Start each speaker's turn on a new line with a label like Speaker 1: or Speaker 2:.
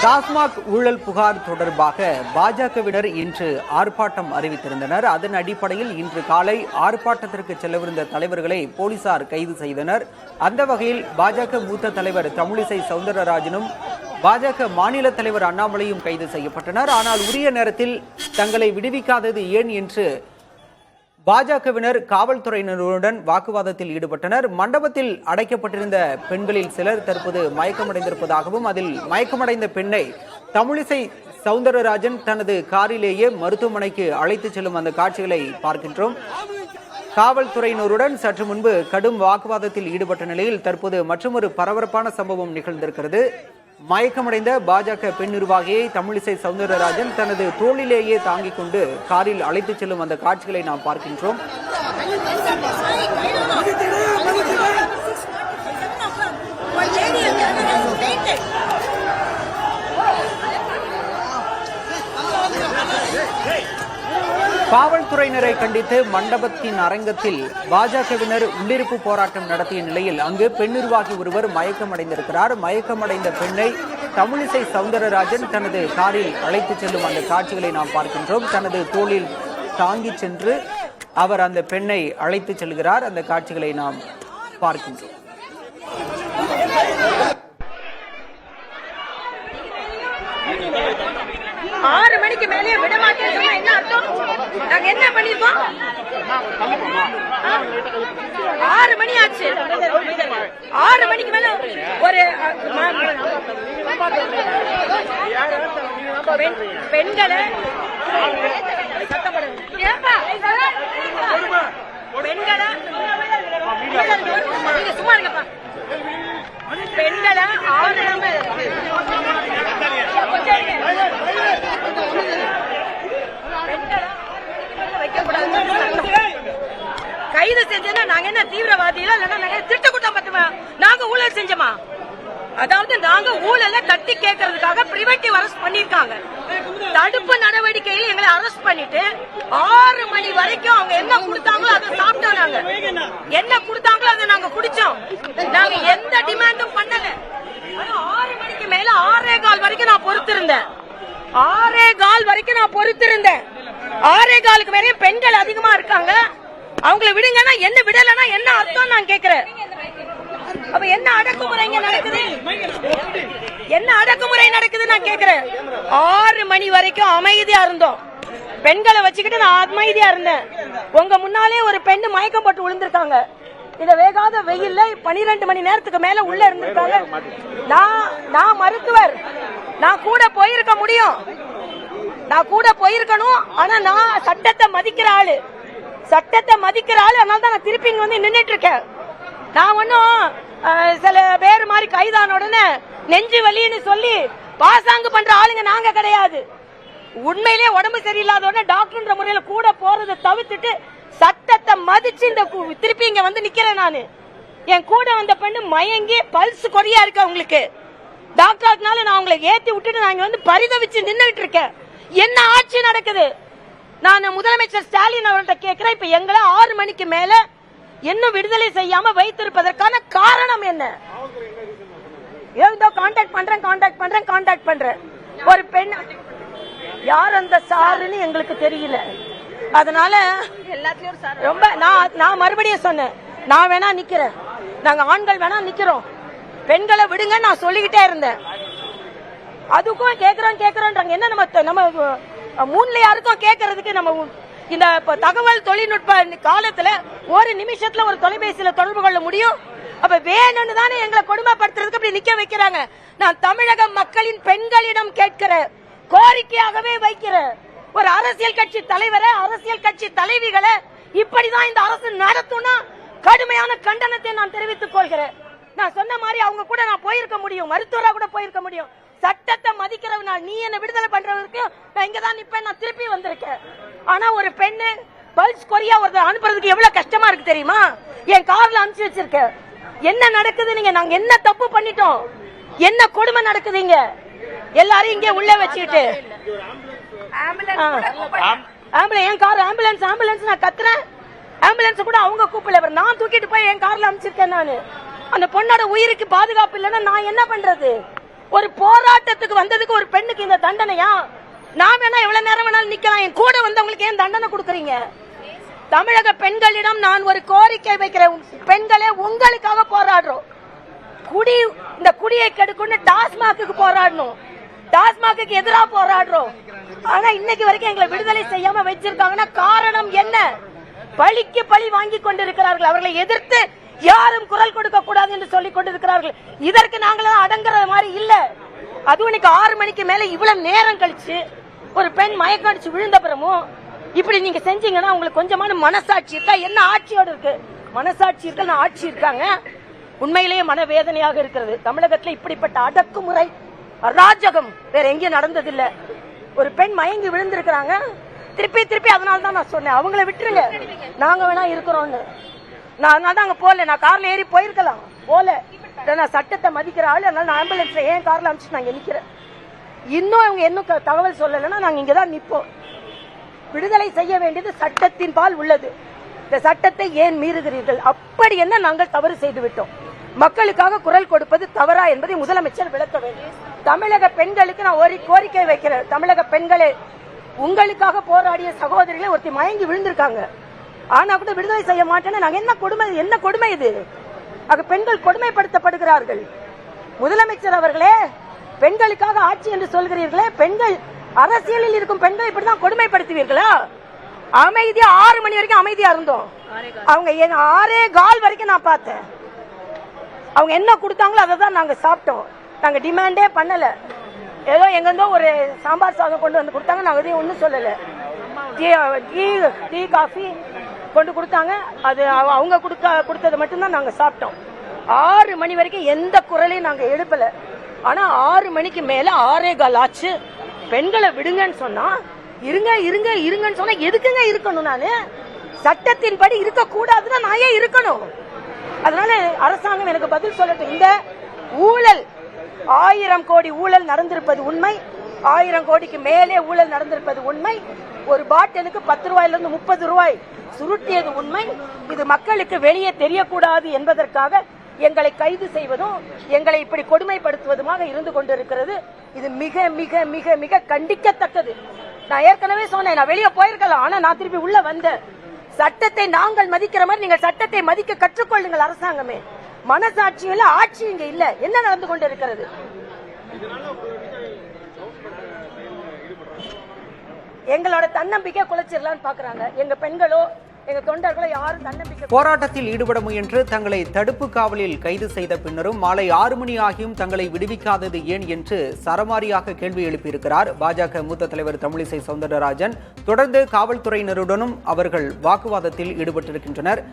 Speaker 1: டாஸ்மாக் ஊழல் புகார் தொடர்பாக பாஜகவினர் இன்று ஆர்ப்பாட்டம் அறிவித்திருந்தனர். அதன் அடிப்படையில் இன்று காலை ஆர்ப்பாட்டத்திற்கு செல்லவிருந்த தலைவர்களை போலீசார் கைது செய்தனர். அந்த வகையில் பாஜக மூத்த தலைவர் தமிழிசை சவுந்தரராஜனும் பாஜக மாநில தலைவர் அண்ணாமலையும் கைது செய்யப்பட்டனர். ஆனால் உரிய நேரத்தில் தங்களை விடுவிக்காதது ஏன் என்று பாஜகவினர் காவல்துறையினருடன் வாக்குவாதத்தில் ஈடுபட்டனர். மண்டபத்தில் அடைக்கப்பட்டிருந்த பெண்களில் சிலர் தற்போது மயக்கமடைந்திருப்பதாகவும் அதில் மயக்கமடைந்த பெண்ணை தமிழிசை சவுந்தரராஜன் தனது காரிலேயே மருத்துவமனைக்கு அழைத்துச் செல்லும் அந்த காட்சிகளை பார்க்கின்றோம். காவல்துறையினருடன் சற்று முன்பு கடும் வாக்குவாதத்தில் ஈடுபட்ட நிலையில் தற்போது மற்றொரு பரபரப்பான சம்பவம் நிகழ்ந்திருக்கிறது. மயக்கமடைந்த பாஜக பெண் நிர்வாகியை தமிழிசை சவுந்தரராஜன் தனது தோளிலேயே தாங்கிக் கொண்டு காரில் அழைத்துச் செல்லும் அந்த காட்சிகளை நாம் பார்க்கின்றோம். காவல்துறையினரை கண்டித்து மண்டபத்தின் அரங்கத்தில் பாஜகவினர் உள்ளிருப்பு போராட்டம் நடத்திய நிலையில் அங்கு பெண் நிர்வாகி ஒருவர் மயக்கமடைந்திருக்கிறார். மயக்கமடைந்த பெண்ணை தமிழிசை சவுந்தரராஜன் தனது காரில் அழைத்துச் செல்லும் அந்த காட்சிகளை நாம் பார்க்கின்றோம். தனது தோளில் தாங்கி சென்று அவர் அந்த பெண்ணை அழைத்துச் செல்கிறார். அந்த காட்சிகளை நாம் பார்க்கின்றோம்.
Speaker 2: 6 மணிக்கு மேலே விட மாட்டேன்னு சொன்னா என்ன அர்த்தம்? நாங்க என்ன பண்ணிருக்கோம்? 6 மணி ஆச்சு. 6 மணிக்கு மேல ஒரு பெண்களை நீங்க சும்மா இருங்கப்பா. பெண்களை 6 கைது செஞ்சா நாங்க என்ன தீவிரவாதிகளா இல்லைன்னா நாங்க திருட்டு கூட்டம் பத்துமா? நாங்க ஊழல் செஞ்சோமா? அதாவது நாங்க ஊழல தட்டி கேட்கறதுக்காக பிரிவென்டிவ் அரெஸ்ட் பண்ணிருக்காங்க. தடுப்பு நடவடிக்கையில் எங்களை அரெஸ்ட் பண்ணிட்டு 6 மணி வரைக்கும் அவங்க என்ன கொடுத்தாங்களோ அதை சாப்பிட்டோம். நாங்க என்ன கொடுத்தாங்களோ அதை நாங்க குடிச்சோம். நாங்க எந்த டிமாண்டும் பண்ணல. 6 மணிக்கு மேல 6:15 வரைக்கும் நான் பொறுத்திருந்தேன். 6:15 வரைக்கும் நான் பொறுத்திருந்தேன். 6:15க்கு மேலே பெண்கள் அதிகமா இருக்காங்க. அவங்கள விடுங்கன்னா என்ன, விடலன்னா என்ன அர்த்தம் நான் கேக்குறேன். அப்ப என்ன அடக்குமுறை நடக்குது? என்ன அடக்குமுறை நடக்குது நான் கேக்குறேன். 6 மணி வரைக்கும் அமைதியா இருந்தோம். பெண்களை வச்சுக்கிட்டு நான் அமைதியா இருந்தேன். உங்க முன்னாலே ஒரு பெண்ணு மயக்கம் போட்டு விழுந்திருக்காங்க. இத வேகாத வெயில்ல 12 மணி நேரத்துக்கு மேல உள்ள இருந்திருக்காங்க. நான் மருத்துவர், நான் கூட போயிருக்க முடியும், நான் கூட போயிருக்கணும். ஆனா நான் சட்டத்தை மதிக்கிற ஆளு, அதனால தான் நான் திருப்பி இங்க வந்து நின்னுட்டு இருக்கேன். நான் ஒன்னும் சில பேர் மாதிரி கைதான உடனே நெஞ்சு வலின்னு சொல்லி பாசாங்கு பண்ற ஆளுங்க நாங்க கிடையாது. உண்மையிலே உடம்பு சரியில்லாத உடனே டாக்டர்ன்ற முறையில கூட போறதை தவிர்த்துட்டு சட்டத்தை மதிச்சு இந்த திருப்பி இங்க வந்து நிக்கிறேன். நானு என் கூட வந்த பெண்ணு மயங்கி பல்ஸ் குறையா இருக்கு அவங்களுக்கு. டாக்டர்னால நான் அவங்களை ஏத்தி விட்டுட்டு நான் இங்க வந்து பரிதவிச்சு நின்னுட்டு இருக்கேன். என்ன ஆட்சி நடக்குது? நான் முதலமைச்சர் ஸ்டாலின் அவர்கிட்ட கேட்கிறேன். இப்ப எங்களை 6 மணிக்கு மேல இன்னும் விடுதலை செய்யாம வைத்திருப்பதற்கான காரணம் என்ன? ஏதோ கான்டாக்ட் பண்றேன். ஒரு பெண் யார் அந்த சாருன்னு எங்களுக்கு தெரியல. அதனால ரொம்ப நான் மறுபடியும் சொன்னேன், நான் வேணா நிக்கிறேன், நாங்க ஆண்கள் வேணா நிக்கிறோம், பெண்களை விடுங்க நான் சொல்லிக்கிட்டே இருந்தேன். அதுக்கும் கேக்குறோம். என்ன நம்ம மூணுல யாருக்கும் கேட்கறதுக்கு நம்ம இந்த தகவல் தொழில்நுட்ப காலத்துல ஒரு நிமிஷத்துல ஒரு தொலைபேசியில தொடர்பு கொள்ள முடியும். அப்ப வேணும்னு தானே எங்களை கொடுமைப்படுத்துறதுக்கு அப்படி நிக்க வைக்கிறாங்க. நான் தமிழக மக்களின் பெண்களிடம் கேட்கிற கோரிக்கையாகவே வைக்கிற ஒரு அரசியல் கட்சி தலைவரை, அரசியல் கட்சி தலைவிகளை இப்படிதான் இந்த அரசு நடத்தும்னா கடுமையான கண்டனத்தை நான் தெரிவித்துக் கொள்கிறேன். நான் சொன்ன மாதிரி அவங்க கூட நான் போயிருக்க முடியும், மருத்துவரா கூட போயிருக்க முடியும். சட்டத்தை மதிக்கிறவனா நீ என்ன விடுதலை பண்றவருக்கு நான் இங்கதான் நிப்பேன். நான் திருப்பி வந்திருக்கேன். ஆனா ஒரு பெண்ணு பல்ஸ் கொரியா ஒருத்தர் அனுப்புறதுக்கு எவ்வளவு கஷ்டமா இருக்கு தெரியுமா? என் கார்ல அனுப்பிச்சு வச்சிருக்க. என்ன நடக்குது? நாங்க என்ன தப்பு பண்ணிட்டோம்? என்ன கொடுமை நடக்குதுங்க? எல்லாரும் இங்கே உள்ள வச்சுட்டு என் கார் ஆம்புலன்ஸ் நான் கத்துறேன். ஆம்புலன்ஸ் கூட அவங்க கூப்பிடல, நான் தூக்கிட்டு போய் என் கார்ல அனுப்பிச்சிருக்கேன். நானு அந்த பொண்ணோட உயிருக்கு பாதுகாப்பு இல்லைன்னா நான் என்ன பண்றது? ஒரு போராட்டத்துக்கு வந்ததுக்கு ஒரு பெண்ணுக்கு இந்த தண்டனையா? நான் வேணா எவ்வளவு நேரம் வேணாலும் நிக்கலாம், என் கூட வந்தவங்களுக்கு ஏன் தண்டனை கொடுக்கறீங்க? தமிழக பெண்களிடம் நான் ஒரு கோரிக்கை வைக்கிறேன். பெண்களே, உங்களுக்காக போராடுறோம். இந்த குடியை கெடுக்குன்னு டாஸ்மாக்கு போராடணும், டாஸ்மாக்கு எதிராக போராடுறோம். ஆனா இன்னைக்கு வரைக்கும் எங்களை விடுதலை செய்யாம வச்சிருக்காங்கன்னா காரணம் என்ன? பழிக்கு பழி வாங்கி கொண்டிருக்கிறார்கள். அவர்களை எதிர்த்து யாரும் குரல் கொடுக்க கூடாது என்று சொல்லிக் கொண்டிருக்கிறார்கள். இதற்கு நாங்களும் அடங்குற மாதிரி இல்ல. அதுவும் இன்னைக்கு 6 மணிக்கு மேல இவ்வளவு நேரம் கழிச்சு ஒரு பெண் மயக்கம் அடிச்சு விழுந்த பிறமும் இப்படி நீங்க செஞ்சீங்கன்னா உங்களுக்கு கொஞ்சமான மனசாட்சி இருக்கா? என்ன ஆட்சியோடு இருக்கு? மனசாட்சி இருக்க ஆட்சி இருக்காங்க. உண்மையிலேயே மனவேதனையாக இருக்கிறது. தமிழகத்தில் இப்படிப்பட்ட அடக்குமுறை, அராஜகம் வேற எங்கேயும் நடந்ததில்லை. ஒரு பெண் மயங்கி விழுந்திருக்கிறாங்க. திருப்பி அதனால தான் நான் சொன்னேன், அவங்கள விட்டுருங்க, நாங்க வேணா இருக்கிறோம்னு. நான் அதனால தான் அங்க போல. நான் கார்ல ஏறி போயிருக்கலாம், போல. நான் சட்டத்தை மதிக்கிற ஆளு, அதனால நான் ஆம்புலன்ஸ்ல ஏன் கார்ல அனுப்பிச்சு நான் நிக்கிறேன். இன்னும் அவங்க என்ன தகவல் சொல்லலைன்னா நாங்க இங்கதான் நிப்போம். விடுதலை செய்ய வேண்டியது சட்டத்தின் பால் உள்ளது. இந்த சட்டத்தை ஏன் மீறுகிறீர்கள்? அப்படி என்ன நாங்கள் தவறு செய்து விட்டோம்? மக்களுக்காக குரல் கொடுப்பது தவறா என்பதை முதலமைச்சர் விளக்க வேண்டும். தமிழக பெண்களுக்கு நான் ஒரு கோரிக்கை வைக்கிறேன். தமிழக பெண்களே, உங்களுக்காக போராடிய சகோதரிகளை ஒருத்தி மயங்கி விழுந்திருக்காங்க. ஆனா கூட விடுதலை செய்ய மாட்டேன்னு நாங்க என்ன கொடுமை இது? பெண்கள் கொடுமைப்படுத்தப்படுகிறார்கள். முதலமைச்சர் அவர்களே, பெண்களுக்காக ஆட்சி என்று சொல்கிறீர்களே, பெண்கள் அரசியலில் இருக்கும் பெண்கள் இப்படிதான் கொடுமைப்படுத்துவீர்களா? அமைதியா 6 மணி வரைக்கும் அமைதியா இருந்தோம். அவங்க 6:15 வரைக்கும் நான் பார்த்தேன். அவங்க என்ன கொடுத்தாங்களோ அதை தான் நாங்க சாப்பிட்டோம். நாங்க டிமாண்டே பண்ணல. ஏதோ எங்கிருந்தோ ஒரு சாம்பார் சாதம் கொண்டு வந்து கொடுத்தாங்க, நாங்க எதையும் ஒன்றும் சொல்லல. டீ காஃபி கொண்டு கொடுத்தாங்க, அது அவங்க கொடுத்தது மட்டும்தான் நாங்க சாப்பிட்டோம். 6 மணி வரைக்கும் எந்த குரலையும் நாங்க எழுப்பல. ஆனா 6 மணிக்கு மேல 6:15 ஆச்சு. பெண்களை விடுங்கன்னு சொன்னா இருங்கன்னு சொன்னா எதுக்குங்க இருக்கணும்? நானு சட்டத்தின்படி இருக்க கூடாதுன்னா நான் ஏன் இருக்கணும்? அதனால அரசாங்கம் எனக்கு பதில் சொல்லட்டும். இந்த ஊழல் 1000 கோடி ஊழல் நடந்திருப்பது உண்மை, 1000 கோடிக்கு மேலே ஊழல் நடந்திருப்பது உண்மை. ஒரு பாட்டிலுக்கு 10 ரூபாயிலிருந்து 30 ரூபாய் சுருட்டியது உண்மை. இது மக்களுக்கு வெளியே தெரியக்கூடாது என்பதற்காக எங்களை கைது செய்வதும் எங்களை இப்படி கொடுமைப்படுத்துவதுமாக இருந்து கொண்டிருக்கிறது. இது மிக மிக மிக மிக கண்டிக்கத்தக்கது. நான் ஏற்கனவே சொன்னேன், நான் வெளியே போயிருக்கலாம், ஆனா நான் திருப்பி உள்ள வந்தேன். சட்டத்தை நாங்கள் மதிக்கிற மாதிரி நீங்கள் சட்டத்தை மதிக்க கற்றுக்கொள்ளுங்கள். அரசாங்கமே, மனசாட்சியில் ஆட்சி இங்க இல்ல. என்ன நடந்து கொண்டிருக்கிறது? எங்களோட தன்னம்பிக்கை குலைச்சிடலான்னு பாக்குறாங்க. எங்க பெண்களோ எங்க தொண்டர்களோ யாரும் தன்னம்பிக்கை.
Speaker 1: போராட்டத்தில் ஈடுபட முயன்று தங்களை தடுப்பு காவலில் கைது செய்த பின்னரும் மாலை 6 மணி ஆகியும் தங்களை விடுவிக்காதது ஏன் என்று சரமாரியாக கேள்வி எழுப்பியிருக்கிறார் பாஜக மூத்த தலைவர் தமிழிசை சவுந்தரராஜன். தொடர்ந்து காவல்துறையினருடனும் அவர்கள் வாக்குவாதத்தில் ஈடுபட்டிருக்கின்றனர்.